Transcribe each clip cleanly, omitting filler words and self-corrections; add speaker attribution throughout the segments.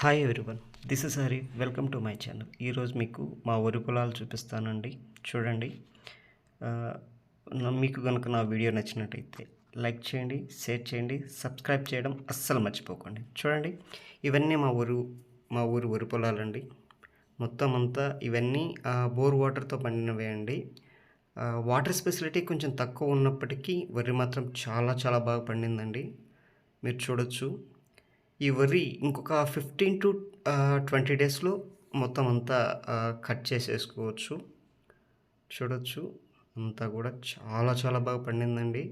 Speaker 1: Hi everyone, this is Hari. Welcome to my channel. ఈరోజు మీకు మా వరి పొలాలు చూపిస్తానండి. చూడండి. ఆ, మీకు కనుక నా వీడియో నచ్చినట్టయితే లైక్ చేయండి, షేర్ చేయండి, సబ్స్క్రైబ్ చేయడం అస్సలు మర్చిపోకండి. చూడండి, ఇవన్నీ మా ఊరు వరి పొలాలండి. మొత్తం అంతా ఇవన్నీ బోర్ వాటర్తో పండినవే అండి. వాటర్ ఫెసిలిటీ కొంచెం తక్కువ ఉన్నప్పటికీ వరి మాత్రం చాలా చాలా బాగా పండిందండి. మీరు చూడొచ్చు. ఈ వరి ఇంకొక 15 to 20 డేస్లో మొత్తం అంతా కట్ చేసేసుకోవచ్చు. చూడొచ్చు, అంతా కూడా చాలా చాలా బాగా పండిందండి.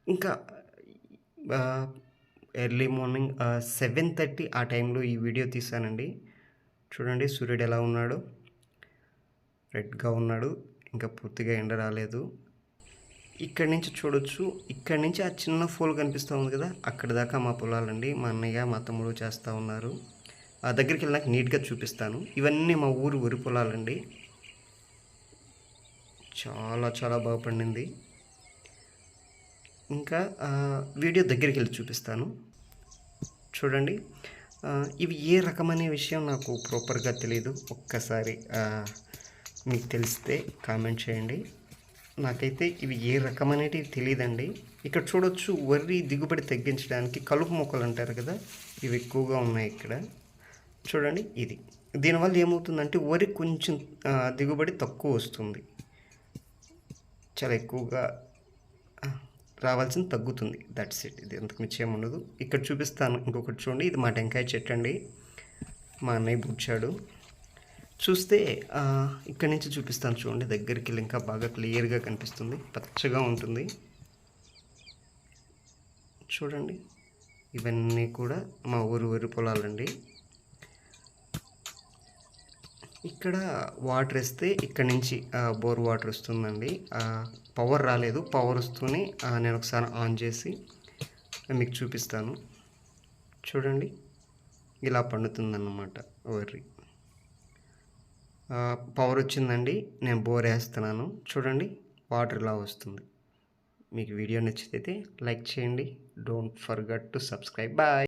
Speaker 1: ఇంకా ఎర్లీ మార్నింగ్ 7:30 ఆ టైంలో ఈ వీడియో తీసానండి. చూడండి, సూర్యుడు ఎలా ఉన్నాడు, రెడ్గా ఉన్నాడు, ఇంకా పూర్తిగా ఎండ రాలేదు. ఇక్కడ నుంచి చూడొచ్చు. ఇక్కడ నుంచి ఆ చిన్న ఫోల్ కనిపిస్తూ ఉంది కదా, అక్కడ దాకా మా పొలాలండి. మా అన్నయ్య మా తమ్ముడు చేస్తూ ఉన్నారు. ఆ దగ్గరికి వెళ్ళినాక నీట్గా చూపిస్తాను. ఇవన్నీ మా ఊరు వరి పొలాలండి. చాలా చాలా బాగా పండింది. ఇంకా వీడియో దగ్గరికి వెళ్ళి చూపిస్తాను. చూడండి, ఇవి ఏ రకమనే విషయం నాకు ప్రాపర్గా తెలియదు. ఒక్కసారి మీకు తెలిస్తే కామెంట్ చేయండి. నాకైతే ఇవి ఏ రకమనేటివి తెలియదండి. ఇక్కడ చూడొచ్చు, వరి దిగుబడి తగ్గించడానికి కలుపు మొక్కలు అంటారు కదా, ఇవి ఎక్కువగా ఉన్నాయి ఇక్కడ. చూడండి, దీనివల్ల ఏమవుతుందంటే వరి కొంచెం దిగుబడి తక్కువ వస్తుంది, చాలా ఎక్కువగా రావాల్సింది తగ్గుతుంది. That's it. ఇది అంతకు మించి ఏముండదు. ఇక్కడ చూపిస్తాను ఇంకొకటి. చూడండి, ఇది మా టెంకాయ చెట్టు అండి. మా అన్నయ్య బుచ్చాడు. చూస్తే ఇక్కడి నుంచి చూపిస్తాను. చూడండి, దగ్గరికి వెళ్ళి ఇంకా బాగా క్లియర్గా కనిపిస్తుంది. పచ్చగా ఉంటుంది. చూడండి, ఇవన్నీ కూడా మా ఊరు వరి పొలాలండి. ఇక్కడ వాటర్ వేస్తే ఇక్కడ నుంచి బోర్ వాటర్ వస్తుందండి. పవర్ రాలేదు, పవర్ వస్తూనే నేను ఒకసారి ఆన్ చేసి మీకు చూపిస్తాను. చూడండి, ఇలా పండుతుందన్నమాట వరి. పవర్ వచ్చిందండి, నేను బోర్ వేస్తున్నాను. చూడండి, వాటర్ ఇలా వస్తుంది. మీకు వీడియో నచ్చితే లైక్ చేయండి. Don't forget to subscribe. Bye.